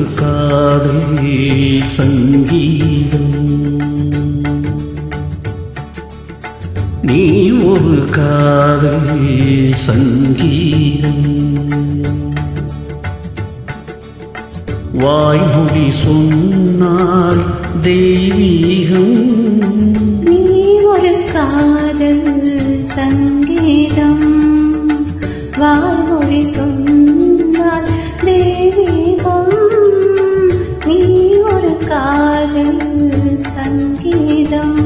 ஒரு காதல் சங்கீதம், நீ ஒரு காதல் சங்கீதம். வாய்மொழி சொன்னால் தெய்வீகம், நீ ஒரு காதல் சங்கீதம். வாய்மொழி சொன்னால் தெய்வீகம், நீ ஒரு காதல் சங்கீதம்.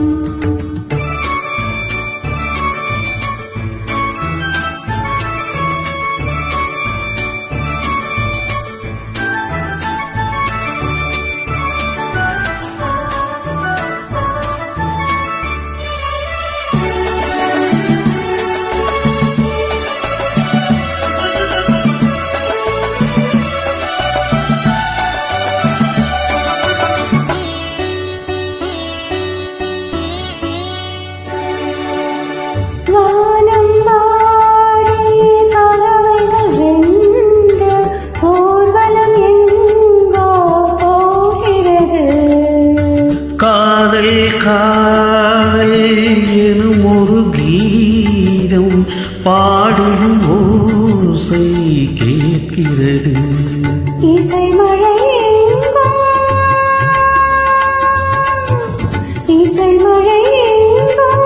காதல் எனும் ஒரு கீதம் பாடும் ஓசை கேட்கிறது. இசை மழை எங்கும், இசை மழை எங்கும்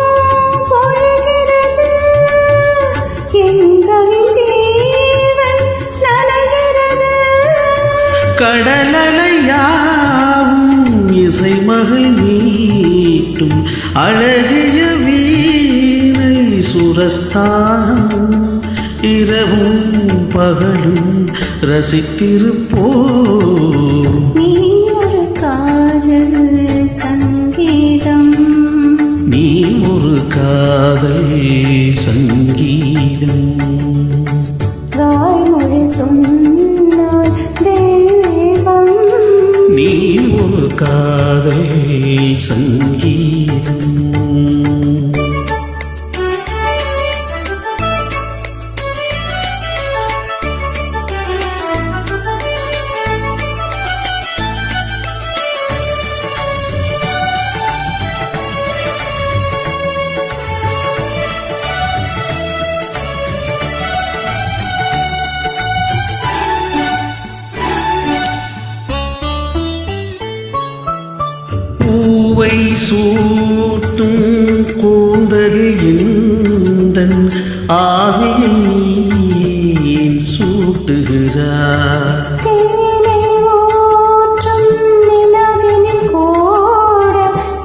பொழிகிறது. எங்களின் ஜீவன் நனைகிறது. கடலையாவும் இசை மகள் நீட்டும் அழகிய வீணை சுரஸ்தானம். இரவும் பகலும் ரசித்திருப்போம். நீ ஒரு காதல் சங்கீதம், நீ ஒரு காதல் சங்கீதம். வாய்மொழி சொன்னால் தெய்வம், நீ ஒரு காதல் சங்கீதம். பூவை சூட்டும் கூந்தல் எந்தன் ஆவியில் நீ சூட்டுகிறார். தேனை ஊற்றும் நிலவினில் கூட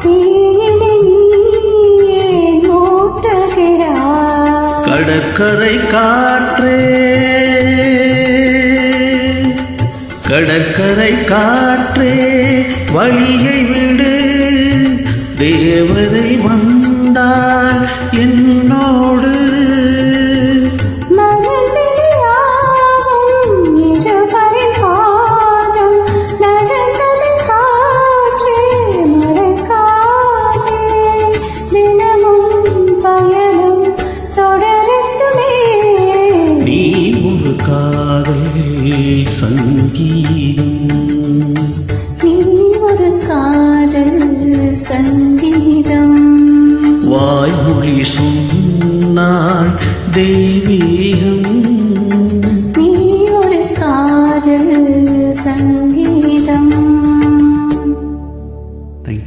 தீயினை நீயே மூட்டுகிறாய். கடற்கரை காற்றே, கடற்கரை காற்றே வழியை விடு. தேவதை வந்தால் என்னோடு. இருவரின் பாதம் நடந்தது காற்றே மறக்காதே. தினமும் பயணம் தொடரட்டுமே. நீ ஒரு காதல் சங்கீதம், நீ ஒரு காதல் சங்கீதம். வாய்மொழி சொன்னால் தெய்வீகம்,